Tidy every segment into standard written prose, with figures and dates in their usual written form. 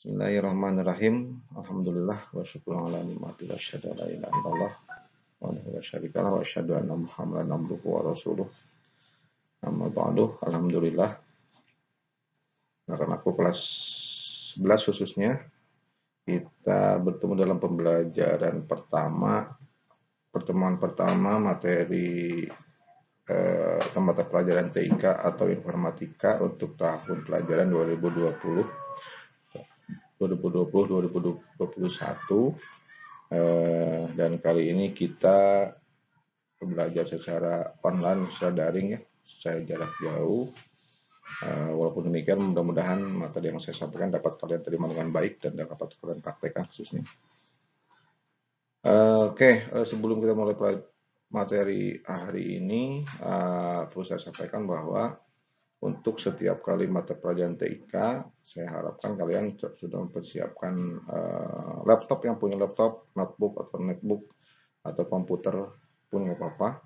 Bismillahirrahmanirrahim. Alhamdulillah wa syukur ala nikmati wa syahadu la ilaha illallah wa la syarikalah wa syahadu anna Muhammadan abduhu wa rasuluh. Amma ba'du. Alhamdulillah. Karena aku kelas 11 khususnya kita bertemu dalam pembelajaran pertemuan pertama materi mata pelajaran TIK atau informatika untuk tahun pelajaran 2021 dan kali ini kita belajar secara online, secara daring ya, secara jarak jauh. Walaupun demikian, mudah-mudahan materi yang saya sampaikan dapat kalian terima dengan baik dan dapat kalian praktekkan khususnya. Sebelum kita mulai materi hari ini, perlu saya sampaikan bahwa untuk setiap kali mata pelajaran TIK, saya harapkan kalian sudah mempersiapkan laptop, yang punya laptop, notebook atau netbook atau komputer pun nggak apa-apa.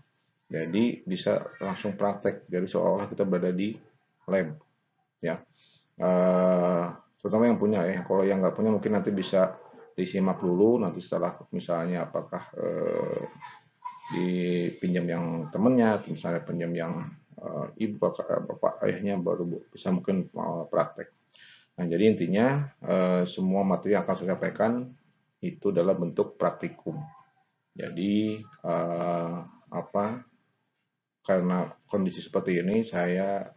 Jadi bisa langsung praktek. Jadi seolah-olah kita berada di lab, ya. Terutama yang punya ya. Kalau yang nggak punya mungkin nanti bisa disimak dulu. Nanti setelah misalnya apakah dipinjam yang temennya, misalnya pinjam yang ibu, bapak, ayahnya, baru bisa mungkin praktek. Nah, jadi intinya semua materi yang akan saya sampaikan itu dalam bentuk praktikum. Jadi karena kondisi seperti ini saya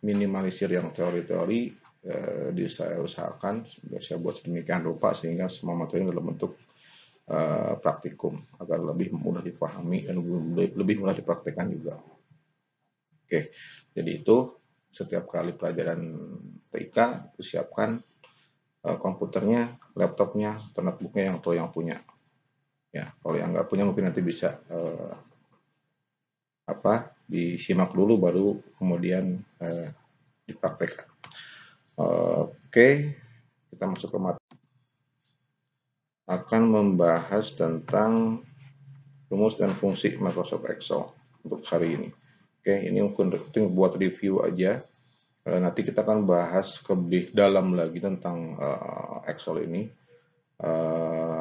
minimalisir yang teori-teori, saya usahakan saya buat sedemikian rupa sehingga semua materi dalam bentuk praktikum agar lebih mudah dipahami dan lebih mudah dipraktekkan juga. Oke, jadi itu setiap kali pelajaran TIK persiapkan komputernya, laptopnya, atau notebooknya yang punya. Ya, kalau yang nggak punya mungkin nanti bisa disimak dulu baru kemudian dipraktekkan. Oke, kita masuk ke materi. Akan membahas tentang rumus dan fungsi Microsoft Excel untuk hari ini. Oke, ini mungkin buat review aja. Nanti kita akan bahas lebih dalam lagi tentang Excel ini.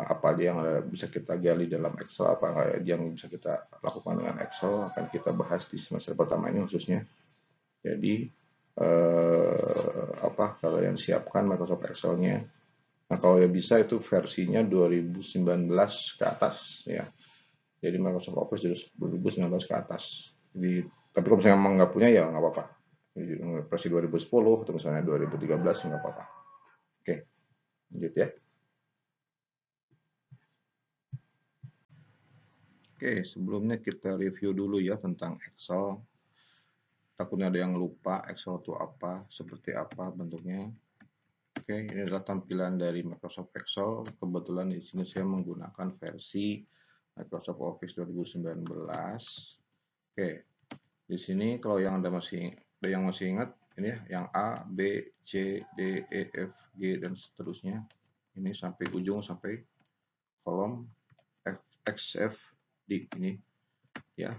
Apa aja yang bisa kita gali dalam Excel, apa aja yang bisa kita lakukan dengan Excel akan kita bahas di semester pertama ini khususnya. Jadi kalian siapkan Microsoft Excel-nya. Nah, kalau ya bisa itu versinya 2019 ke atas ya. Jadi Microsoft Office 2019 ke atas. Jadi, tapi kalau misalnya memang nggak punya ya nggak apa-apa. Versi 2010 atau misalnya 2013 nggak apa-apa. Oke, lanjut ya. Oke, sebelumnya kita review dulu ya tentang Excel. Takutnya ada yang lupa Excel itu apa, seperti apa bentuknya. Oke, ini adalah tampilan dari Microsoft Excel. Kebetulan di sini saya menggunakan versi Microsoft Office 2019. Oke, di sini kalau yang masih ingat ini ya, yang A, B, C, D, E, F, G dan seterusnya. Ini sampai ujung sampai kolom X, F, D ini ya.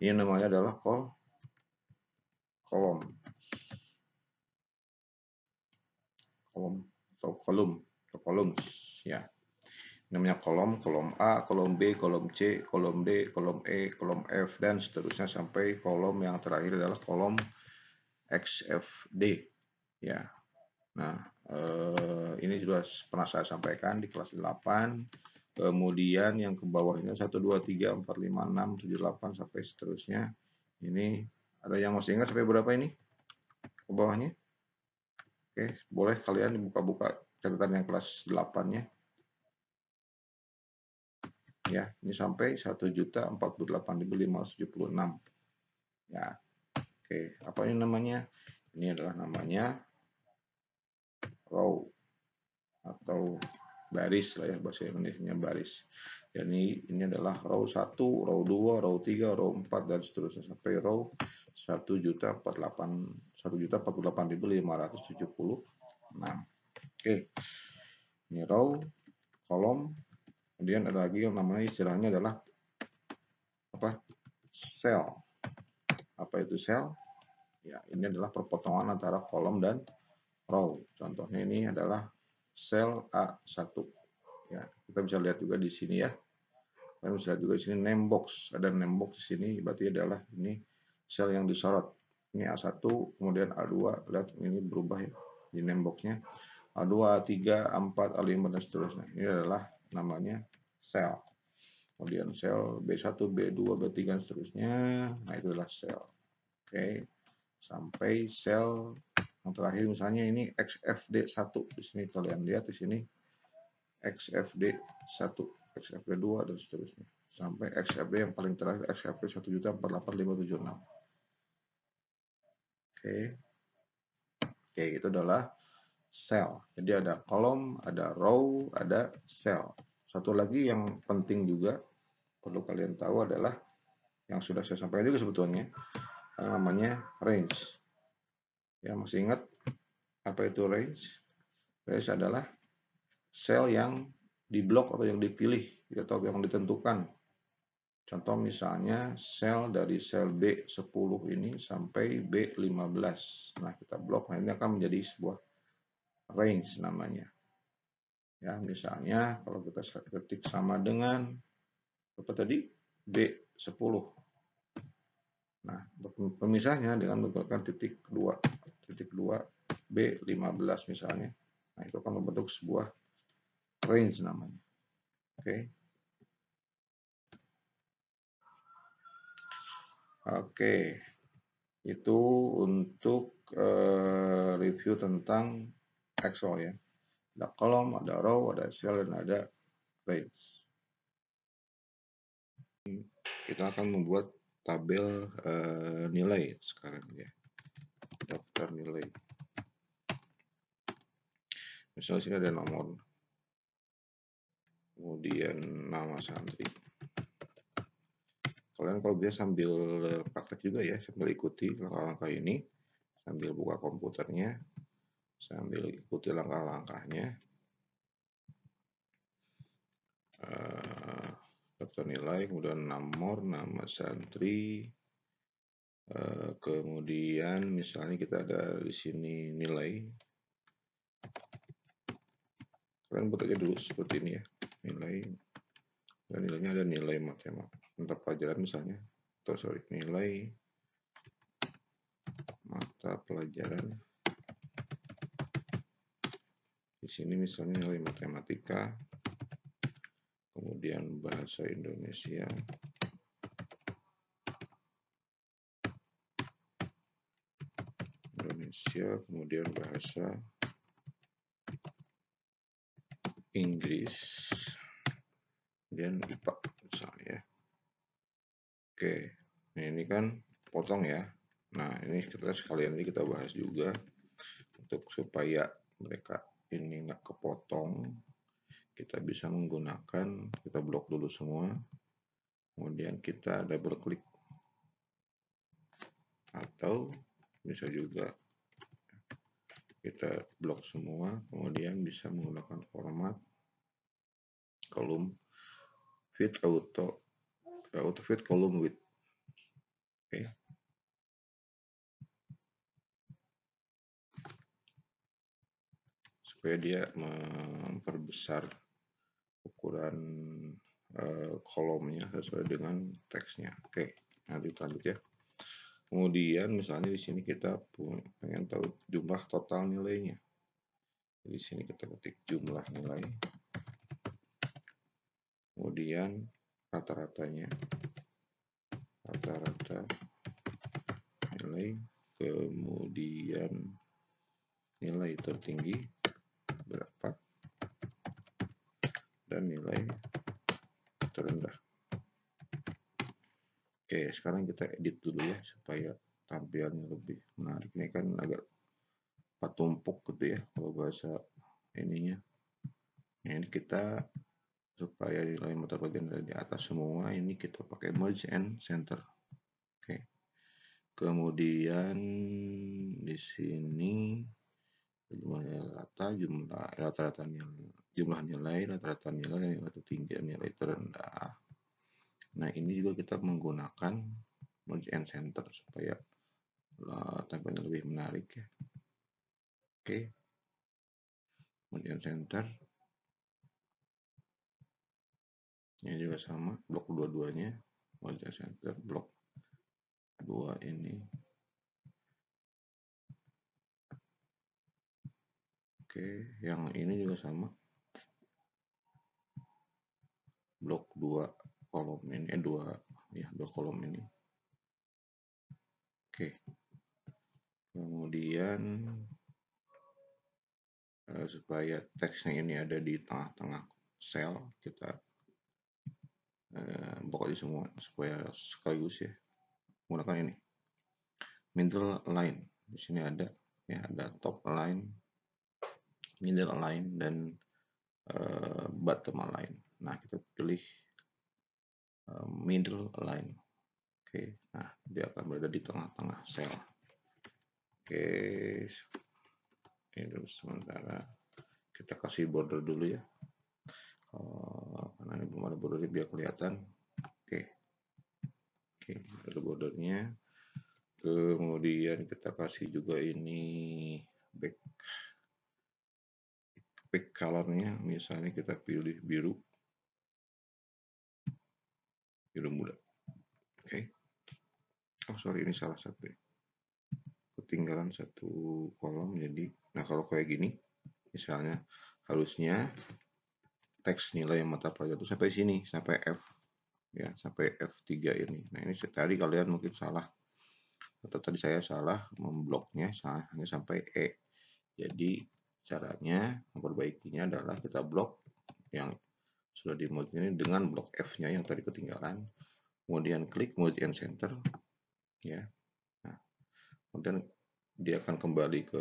Ini namanya adalah kolom atau columns ya. Namanya kolom A, kolom B, kolom C, kolom D, kolom E, kolom F dan seterusnya sampai kolom yang terakhir adalah kolom XFD ya. Nah, ini sudah pernah saya sampaikan di kelas 8. Kemudian yang ke bawah ini 1 2 3 4 5 6 7 8 sampai seterusnya. Ini ada yang masih ingat sampai berapa ini? Ke bawahnya? Oke, boleh kalian buka-buka catatan yang kelas 8-nya. Ya, ini sampai 1.048.576. Ya. Oke, apa ini namanya? Ini adalah namanya row atau baris lah ya, bahasa Indonesia baris. Jadi ini adalah row 1, row 2, row 3, row 4 dan seterusnya sampai row 1.048.576. Oke. Ini row, kolom, kemudian ada lagi yang namanya istilahnya adalah cell. Apa itu cell? Ya, ini adalah perpotongan antara kolom dan row. Contohnya ini adalah sel A1. Ya, kita bisa lihat juga di sini ya. Kita bisa lihat juga di sini name box. Ada name box di sini, berarti adalah ini sel yang disorot. Ini A1, kemudian A2, lihat ini berubah ya di name boxnya. A2, A3, A4, A5, dan seterusnya. Ini adalah namanya sel. Kemudian sel B1, B2, B3, dan seterusnya. Nah, itu adalah sel. Oke. Sampai sel yang terakhir misalnya ini XFD1. Di sini kalian lihat di sini XFD1, XFD2, dan seterusnya. Sampai XFD yang paling terakhir XFD 1.48576. Oke. Oke, itu adalah sel. Jadi ada kolom, ada row, ada sel. Satu lagi yang penting juga perlu kalian tahu adalah yang sudah saya sampaikan juga sebetulnya, yang namanya range. Ya, masih ingat apa itu range? Range adalah sel yang diblok atau yang dipilih atau yang ditentukan. Contoh misalnya sel dari sel B10 ini sampai B15. Nah, kita blok. Nah, ini akan menjadi sebuah range namanya. Ya, misalnya kalau kita ketik sama dengan apa tadi? B10. Nah, pemisahnya dengan menggunakan titik 2 B15 misalnya. Nah, itu akan membentuk sebuah range namanya. Oke. Oke. Itu untuk review tentang Excel ya. Ada kolom, ada row, ada cell, dan ada range. Kita akan membuat tabel nilai sekarang ya. Daftar nilai. Misalnya sini ada nomor, kemudian nama santri. Kalian kalau bisa sambil praktek juga ya, sambil ikuti langkah-langkah ini, sambil buka komputernya, sambil ikuti langkah-langkahnya. Daftar nilai, kemudian nomor, nama santri, kemudian misalnya kita ada di sini nilai. Kalian buat aja dulu seperti ini ya, nilai. Dan nilainya ada nilai mata pelajaran misalnya, atau sorry, nilai mata pelajaran. Di sini misalnya nilai matematika, kemudian bahasa Indonesia, kemudian bahasa Inggris, kemudian IPA misalnya. Oke, nah ini kan potong ya. Nah ini kita sekalian ini kita bahas juga untuk supaya mereka ini nggak kepotong. Kita bisa menggunakan, kita blok dulu semua, kemudian kita double klik, atau bisa juga kita blok semua, kemudian bisa menggunakan format kolom fit auto fit column width. Oke. Supaya dia memperbesar ukuran kolomnya sesuai dengan teksnya. Oke, nanti lanjut ya. Kemudian misalnya di sini kita pengen tahu jumlah total nilainya. Di sini kita ketik jumlah nilai. Kemudian rata-ratanya. Rata-rata nilai, kemudian nilai tertinggi berapa dan nilai terendah. Oke, sekarang kita edit dulu ya supaya tampilannya lebih menarik. Ini kan agak patumpuk gitu ya kalau bahasa ininya. Nah, ini kita supaya nilai mata pelajaran dari di atas semua, ini kita pakai merge and center. Oke. Kemudian di sini jumlah rata-rata nilai, jumlah nilai, rata-rata nilai, nilai tertinggi, nilai terendah. Nah, ini juga kita menggunakan merge and center supaya tampilnya lebih menarik ya. Oke. kemudian center. Ini juga sama, blok dua-duanya, wajah center, blok 2 ini. Oke, yang ini juga sama, blok 2 kolom ini, dua kolom ini. Oke, kemudian supaya teksnya ini ada di tengah-tengah sel, kita blok aja semua supaya sekaligus ya. Menggunakan ini middle line. Di sini ada ya, ada top line, middle line, dan bottom line. Nah, kita pilih middle line. Oke, nah dia akan berada di tengah-tengah sel. Oke, ini dulu sementara kita kasih border dulu ya. Karena ini belum ada bordernya biar kelihatan. Oke, ada bordernya. Kemudian kita kasih juga ini back colornya, misalnya kita pilih biru muda. Oke. Oh sorry, ini salah satu ya. Ketinggalan satu kolom. Jadi nah kalau kayak gini misalnya harusnya teks nilai mata pelajaran itu sampai sini, sampai F ya, sampai F3 ini. Nah ini tadi kalian mungkin salah, atau tadi saya salah membloknya hanya sampai E. Jadi caranya memperbaikinya adalah kita blok yang sudah di mode ini dengan blok F-nya yang tadi ketinggalan, kemudian klik merge and center ya. Nah, kemudian dia akan kembali ke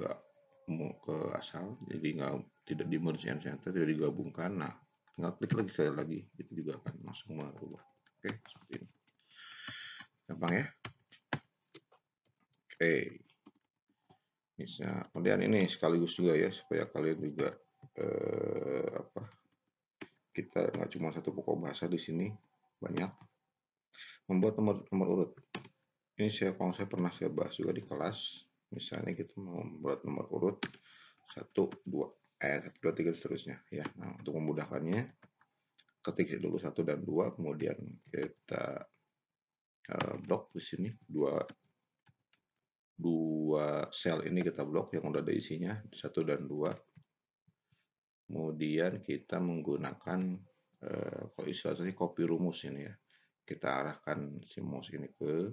asal, jadi tidak di merge and center, tidak digabungkan. Nah, tinggal klik lagi sekali lagi, itu juga akan langsung merubah. Oke, seperti ini. Gampang ya. Oke. Bisa. Kemudian ini sekaligus juga ya, supaya kalian juga kita nggak cuma satu pokok bahasa di sini, banyak. Membuat nomor urut. Ini kalau saya pernah bahas juga di kelas. Misalnya kita mau membuat nomor urut 1, 2, 1, 2, 3 seterusnya ya. Nah, untuk memudahkannya ketik dulu 1 dan 2, kemudian kita blok di sini dua sel ini kita blok yang udah ada isinya 1 dan 2. Kemudian kita menggunakan kalau istilahnya copy rumus ini ya. Kita arahkan si mouse ini ke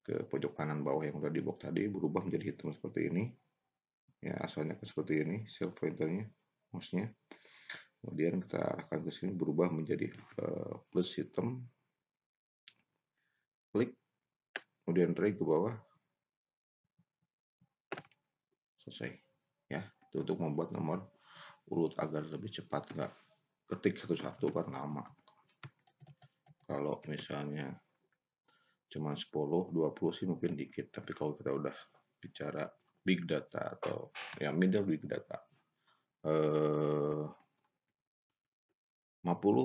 pojok kanan bawah yang udah di blok tadi, berubah menjadi hitam seperti ini. Ya, asalnya seperti ini, sel pointernya, mouse-nya. Kemudian kita arahkan ke sini, berubah menjadi plus hitam. Klik, kemudian drag ke bawah. Selesai. Ya, itu untuk membuat nomor urut agar lebih cepat, nggak ketik satu-satu kan lama. Kalau misalnya cuma 10, 20 sih mungkin dikit, tapi kalau kita udah bicara big data atau ya middle big data 50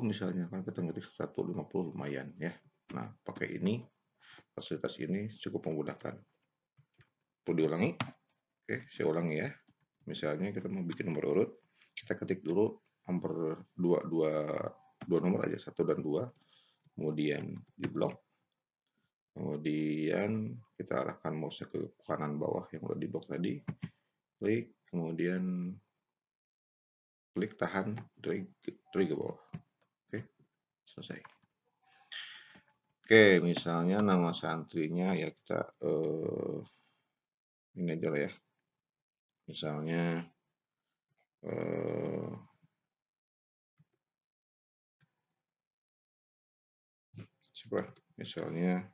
misalnya kan kita ngetik 150 lumayan ya. Nah, pakai ini, fasilitas ini cukup memudahkan. Perlu diulangi? Oke, saya ulangi ya. Misalnya kita mau bikin nomor urut, kita ketik dulu nomor dua nomor aja, 1 dan 2, kemudian di blok. Kemudian kita arahkan mouse ke kanan bawah yang udah di blok tadi. Klik, kemudian klik tahan, drag ke bawah. Oke, selesai. Oke, misalnya nama santrinya ya kita ini aja lah ya. Misalnya siapa? Misalnya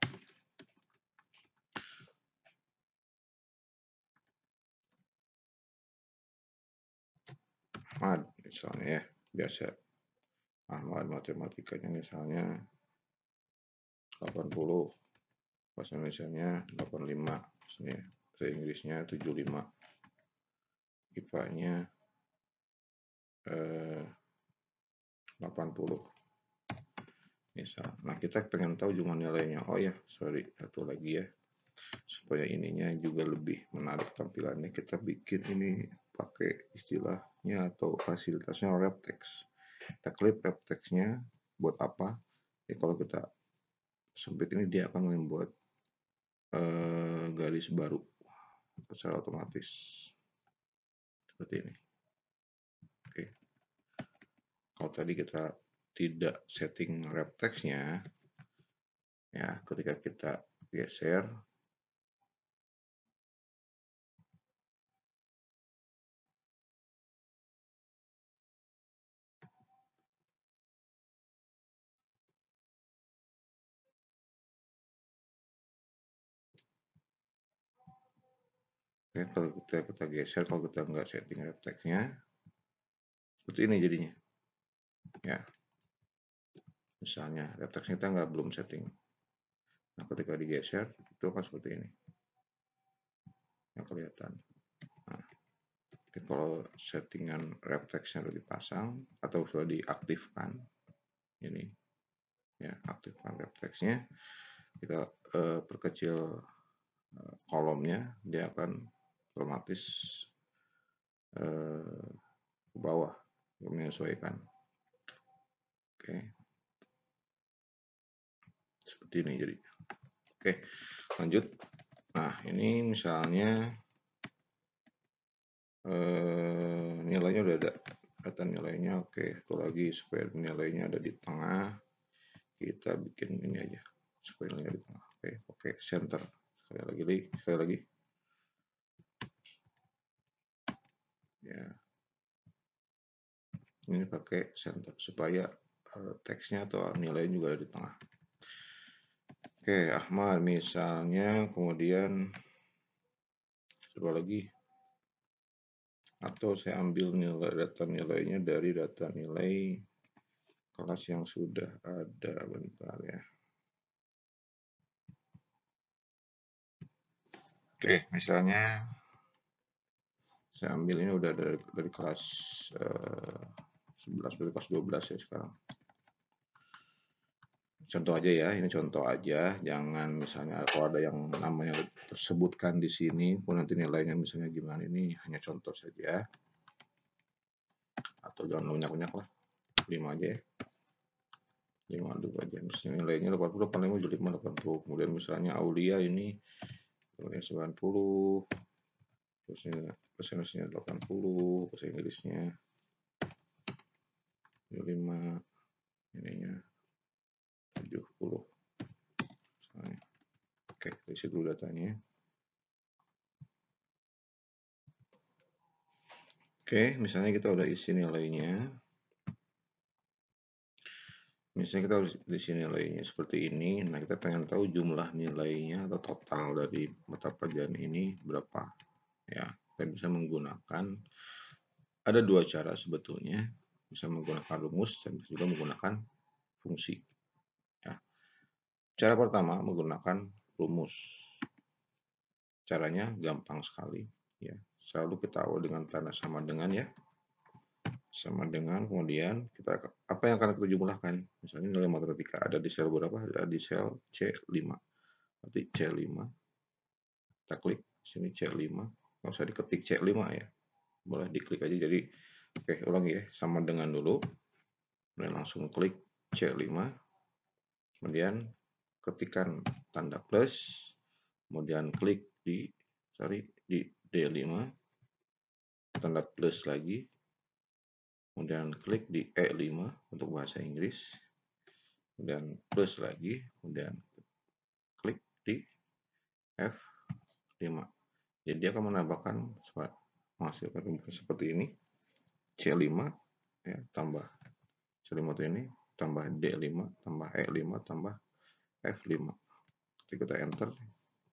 Ahmad misalnya ya, biasa Ahmad matematikanya misalnya 80, bahasa Indonesianya 85, misalnya bahasa Inggrisnya 75, IPA-nya 80 misal. Nah, kita pengen tahu cuma nilainya. Oh ya, sorry, satu lagi ya, supaya ininya juga lebih menarik tampilannya, kita bikin ini pakai istilahnya atau fasilitasnya wrap text. Kita klik wrap text-nya buat apa? Kalau kita sempit ini dia akan membuat garis baru secara otomatis seperti ini. Oke. Kalau tadi kita tidak setting wrap text-nya, ya ketika kita geser, oke, kalau kita geser, kalau kita nggak setting wrap text-nya, seperti ini jadinya. Ya, misalnya wrap text kita belum setting. Nah, ketika digeser, itu akan seperti ini. Yang kelihatan. Nah, kalau settingan wrap text-nya sudah dipasang atau sudah diaktifkan, ini ya, aktifkan wrap text-nya, kita perkecil kolomnya, dia akan otomatis ke bawah menyesuaikan. Oke, seperti ini jadi. Oke, lanjut. Nah, ini misalnya nilainya udah ada, data nilainya. Oke, itu lagi supaya nilainya ada di tengah, kita bikin ini aja supaya nilainya di tengah. Oke, center. Sekali lagi. Ya, ini pakai center supaya teksnya atau nilainya juga ada di tengah. Oke, Ahmad misalnya, kemudian coba lagi, atau saya ambil data nilainya dari data nilai kelas yang sudah ada. Bentar ya. Oke, misalnya saya ambil ini udah dari kelas 11, dari kelas 12 ya sekarang. Contoh aja ya, ini contoh aja. Jangan misalnya kalau ada yang namanya tersebutkan di sini, pun nanti nilainya misalnya gimana, ini hanya contoh saja. Atau jangan banyak-banyak lah, 5 aja ya. 5 dulu aja. Misalnya nilainya 80, 85, 80. Kemudian misalnya Aulia ini nilainya 90. Terus bahasa Inggrisnya 80, bahasa Inggrisnya 5, ininya 70. Misalnya. Oke, isi dulu datanya. Oke, misalnya kita udah isi nilainya. Misalnya kita harus isi nilainya seperti ini. Nah, kita pengen tahu jumlah nilainya atau total dari mata pelajaran ini berapa. Ya, kita bisa menggunakan, ada dua cara sebetulnya. Bisa menggunakan rumus dan bisa juga menggunakan fungsi. Ya. Cara pertama menggunakan rumus. Caranya gampang sekali. Ya, selalu kita awal dengan tanda sama dengan ya. Sama dengan, kemudian kita apa yang akan kita jumlahkan. Misalnya nilai matematika ada di sel berapa? Ada di sel C5. Berarti C5. Kita klik sini C5. Nggak usah diketik C5 ya. Boleh diklik aja. Jadi oke, ulangi ya. Sama dengan dulu. Kemudian langsung klik C5. Kemudian ketikkan tanda plus. Kemudian klik di D5. Tanda plus lagi. Kemudian klik di E5 untuk bahasa Inggris, kemudian plus lagi, kemudian klik di F5. Jadi dia akan menambahkan, menghasilkan rumus seperti ini, C5 ya, tambah C5 itu ini, tambah D5, tambah E5, tambah F5. Ketika kita enter,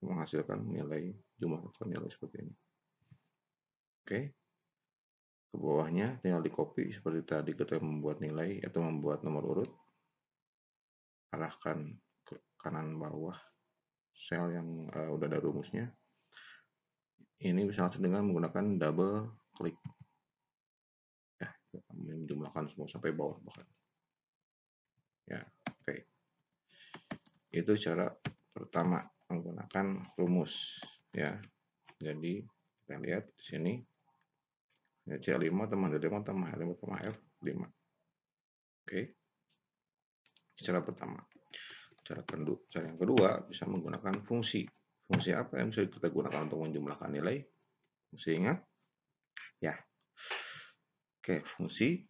menghasilkan nilai jumlah atau nilai seperti ini. Oke. Ke bawahnya tinggal di copy seperti tadi kita membuat nilai atau membuat nomor urut. Arahkan ke kanan bawah sel yang udah ada rumusnya. Ini bisa langsung dengan menggunakan double klik. Ya, menjumlahkan semua sampai bawah bahkan. Ya, oke. Itu cara pertama menggunakan rumus. Ya, jadi kita lihat di sini Ya, C5 tambah D5 tambah H5 tambah F5. Oke. Cara pertama. Cara yang kedua bisa menggunakan fungsi. Fungsi apa yang bisa kita gunakan untuk menjumlahkan nilai? Mesti ingat? Ya. Oke, fungsi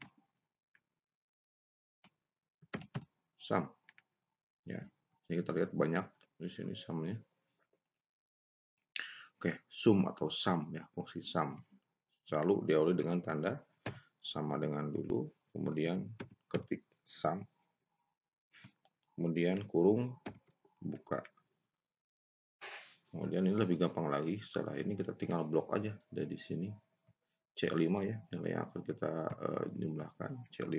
sum. Ya. Jadi kita lihat banyak di sini sumnya. Oke, sum atau sum ya, fungsi sum. Selalu diawali dengan tanda sama dengan dulu, kemudian ketik sum, kemudian kurung buka. Kemudian ini lebih gampang lagi, setelah ini kita tinggal blok aja dari sini. C5 ya, nilai yang akan kita jumlahkan C5.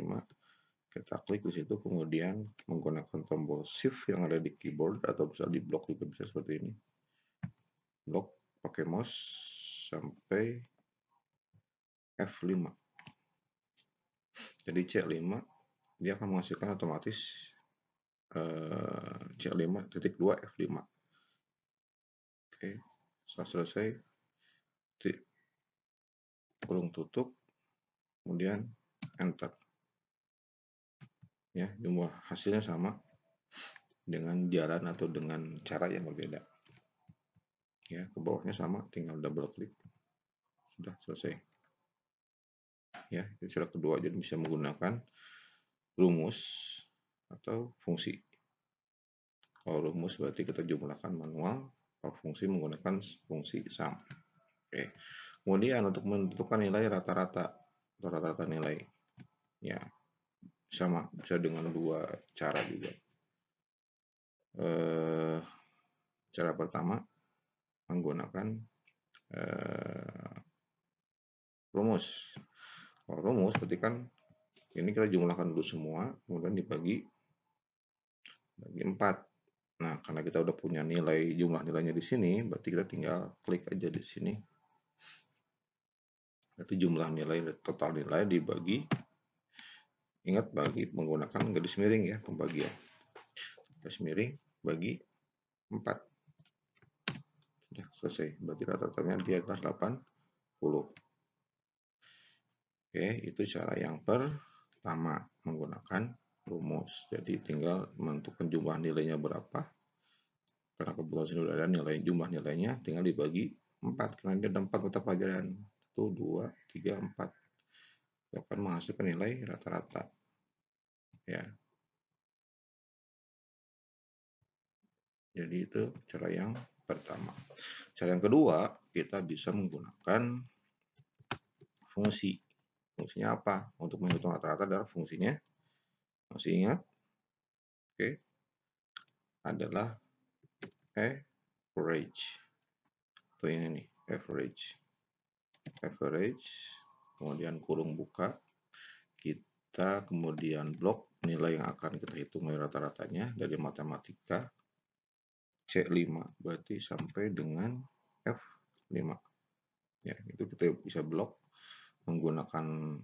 Kita klik di situ, kemudian menggunakan tombol shift yang ada di keyboard atau bisa di blok juga bisa seperti ini. Blok pakai mouse sampai F5. Jadi C5 dia akan menghasilkan otomatis C5.2 F5. Oke, setelah selesai kurung tutup, kemudian enter. Ya, jumlah hasilnya sama dengan jalan atau dengan cara yang berbeda. Ya, ke bawahnya sama, tinggal double klik. Sudah selesai. Ya, itu cara kedua, jadi bisa menggunakan rumus atau fungsi. Kalau rumus berarti kita jumlahkan manual, kalau fungsi menggunakan fungsi sum. Oke. Kemudian untuk menentukan nilai rata-rata atau rata-rata nilai, ya sama, bisa dengan dua cara juga. Cara pertama menggunakan rumus. Kalau rumus berarti kan ini kita jumlahkan dulu semua, kemudian dibagi 4. Nah, karena kita udah punya nilai jumlah nilainya di sini, berarti kita tinggal klik aja di sini. Berarti jumlah nilai total nilai dibagi, ingat bagi menggunakan garis miring ya, pembagian. Garis miring bagi 4. Sudah selesai. Berarti rata-ratanya dia adalah 80. Oke, itu cara yang pertama menggunakan rumus. Jadi tinggal menentukan jumlah nilainya berapa. Karena kebetulan sudah ada nilai jumlah nilainya, tinggal dibagi 4. Karena dia ada 4 mata pelajaran. 1, 2, 3, 4. Itu akan menghasilkan nilai rata-rata. Ya. Jadi itu cara yang pertama. Cara yang kedua, kita bisa menggunakan fungsi. Fungsinya apa? Untuk menghitung rata-rata adalah fungsinya. Masih ingat? Oke. Adalah average. Atau ini nih, average. Average, kemudian kurung buka. Kita kemudian blok nilai yang akan kita hitung nilai rata-ratanya dari matematika. C5 berarti sampai dengan F5. Ya, itu kita bisa blok menggunakan,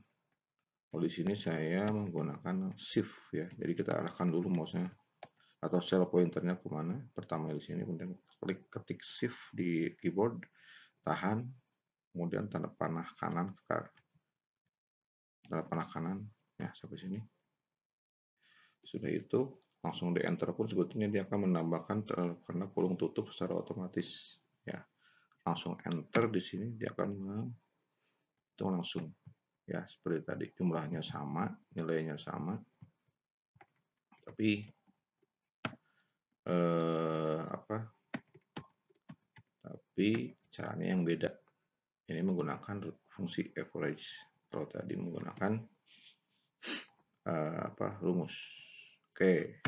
kalau di sini saya menggunakan shift ya. Jadi kita arahkan dulu mouse-nya atau sel pointernya kemana. Pertama di sini, kemudian klik ketik shift di keyboard, tahan, kemudian tanda panah kanan ke tanda panah kanan ya sampai sini. Sudah itu langsung di enter pun sebetulnya dia akan menambahkan karena kurung tutup secara otomatis ya. Langsung enter di sini dia akan itu langsung ya seperti tadi, jumlahnya sama, nilainya sama, tapi tapi caranya yang beda. Ini menggunakan fungsi average, kalau tadi menggunakan rumus. Oke.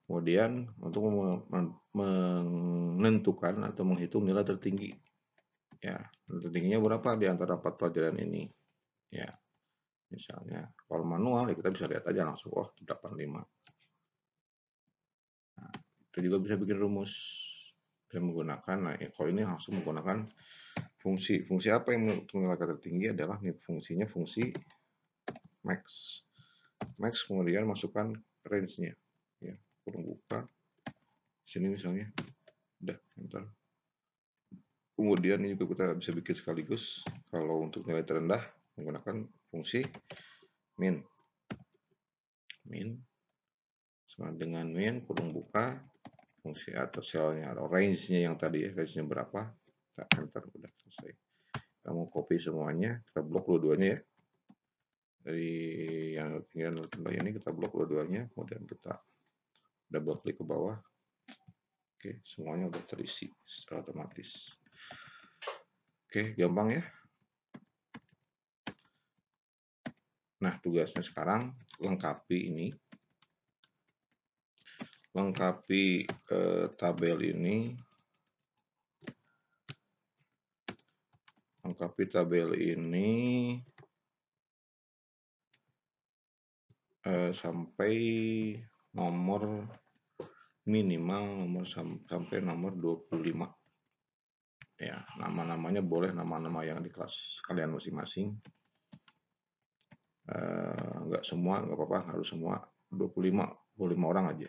Kemudian untuk menentukan atau menghitung nilai tertinggi, ya tertingginya berapa di antara 4 pelajaran ini, ya misalnya kalau manual ya kita bisa lihat aja langsung, oh 85. Nah, kita juga bisa bikin rumus, bisa menggunakan, nah kalau ini langsung menggunakan fungsi. Fungsi apa yang menurut nilai tertinggi adalah fungsinya fungsi max. Max kemudian masukkan range-nya, ya kurung buka sini misalnya, udah enter Kemudian ini juga kita bisa bikin sekaligus. Kalau untuk nilai terendah menggunakan fungsi min sama dengan min kurung buka fungsi atau selnya atau range-nya yang tadi ya, range-nya berapa, kita enter, udah selesai. Kita mau copy semuanya, kita blok dua-duanya ya, dari yang tinggal terendah ini kita blok dua-duanya, kemudian kita double klik ke bawah. Oke, semuanya udah terisi secara otomatis. Oke, gampang ya. Nah, tugasnya sekarang lengkapi ini. Lengkapi tabel ini. Lengkapi tabel ini sampai nomor minimal sampai nomor 25. Ya, nama-namanya boleh nama-nama yang di kelas kalian masing-masing. Nggak semua, nggak apa-apa, harus semua 25 orang aja.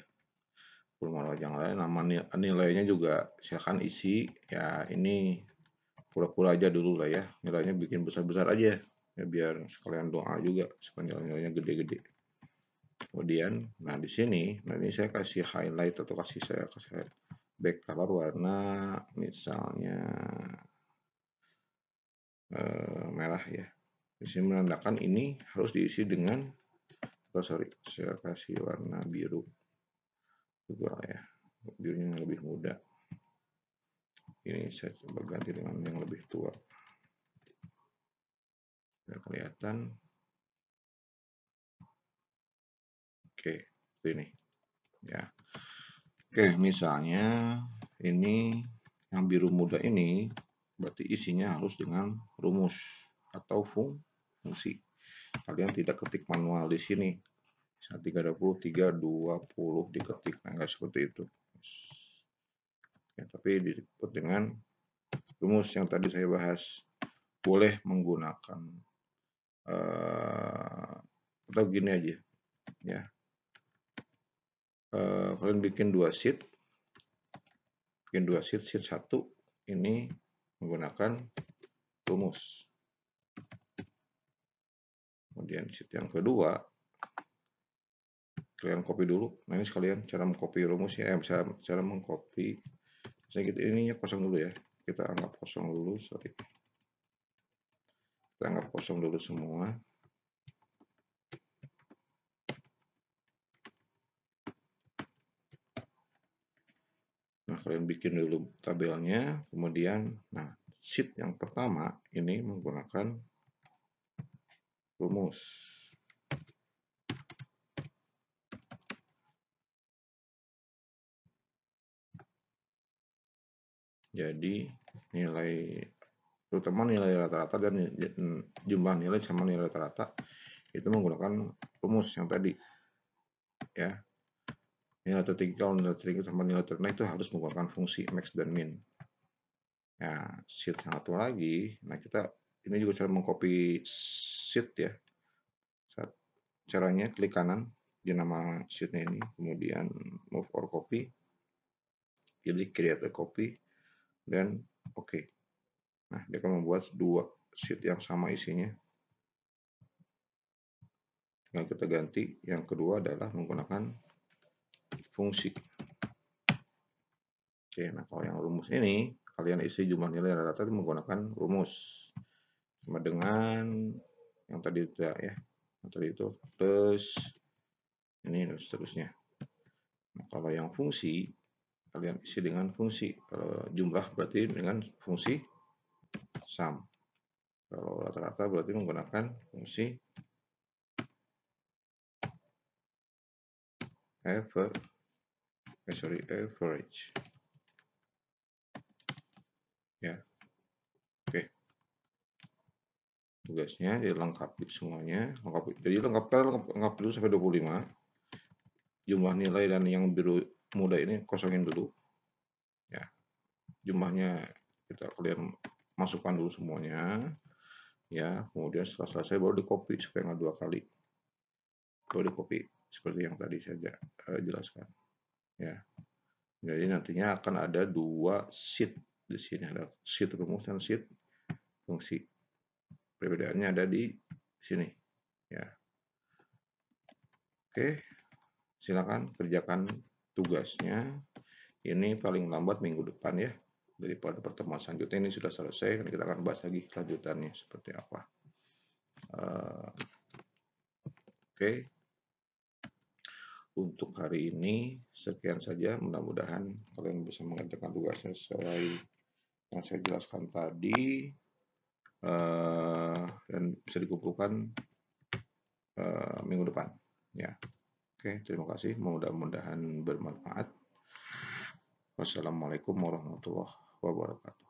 25 orang yang lain, nama nilainya juga silakan isi. Ya, ini pura-pura aja dulu lah ya. Nilainya bikin besar-besar aja. Ya, biar sekalian doa juga supaya nilainya gede-gede. Kemudian, nah di sini, nah ini saya kasih highlight atau saya kasih back color warna misalnya merah ya. Di sini menandakan ini harus diisi dengan, saya kasih warna biru juga ya, birunya yang lebih muda. Ini saya coba ganti dengan yang lebih tua. Sudah kelihatan. Oke, ini ya. Oke, misalnya ini yang biru muda ini berarti isinya harus dengan rumus atau fungsi. Kalian tidak ketik manual di sini. 30, 320 diketik, nah nggak seperti itu. Ya, tapi disebut dengan rumus yang tadi saya bahas. Boleh menggunakan atau gini aja ya. Kalian bikin dua sheet, sheet 1 ini menggunakan rumus. Kemudian sheet yang kedua kalian copy dulu. Nah, ini sekalian cara mengcopy rumus ya, cara mengcopy. Misalnya gitu, ininya kosong dulu ya. Kita anggap kosong dulu, sorry. Kita anggap kosong dulu semua. Nah, kalian bikin dulu tabelnya, kemudian, nah, sheet yang pertama ini menggunakan rumus. Jadi nilai, terutama nilai rata-rata dan jumlah nilai sama nilai rata-rata itu menggunakan rumus yang tadi ya. Nilai tertinggi kalau nilai tertinggi sama nilai terendah itu harus menggunakan fungsi max dan min. Nah, sheet yang satu lagi, nah kita ini juga cara mengcopy sheet ya. Caranya klik kanan di nama sheetnya ini, kemudian move or copy, pilih create a copy, dan oke. Nah, dia akan membuat dua sheet yang sama isinya. Tinggal kita ganti. Yang kedua adalah menggunakan fungsi. Oke, nah kalau yang rumus ini, kalian isi jumlah nilai rata-rata menggunakan rumus. Sama dengan yang tadi itu ya. Yang tadi itu plus ini dan seterusnya. Nah, kalau yang fungsi, kalian isi dengan fungsi. Kalau jumlah berarti dengan fungsi sum. Kalau rata-rata berarti menggunakan fungsi average. Ya. Oke. Tugasnya dilengkapi semuanya. Jadi lengkap dulu sampai 25. Jumlah nilai dan yang biru muda ini kosongin dulu. Ya. Jumlahnya kalian masukkan dulu semuanya. Ya, kemudian setelah selesai baru di copy supaya nggak dua kali. Baru di copy seperti yang tadi saya jelaskan. Ya. Jadi nantinya akan ada dua sheet Di sini ada sheet rumus dan sheet fungsi. Perbedaannya ada di sini. Ya. Oke, silakan kerjakan tugasnya. Ini paling lambat minggu depan ya. Daripada pertemuan selanjutnya ini sudah selesai, kita akan bahas lagi lanjutannya seperti apa. Oke. Untuk hari ini sekian saja. Mudah-mudahan kalian bisa mengerjakan tugasnya sesuai yang saya jelaskan tadi dan bisa dikumpulkan minggu depan. Ya. Oke, terima kasih. Mudah-mudahan bermanfaat. Wassalamualaikum warahmatullahi wabarakatuh.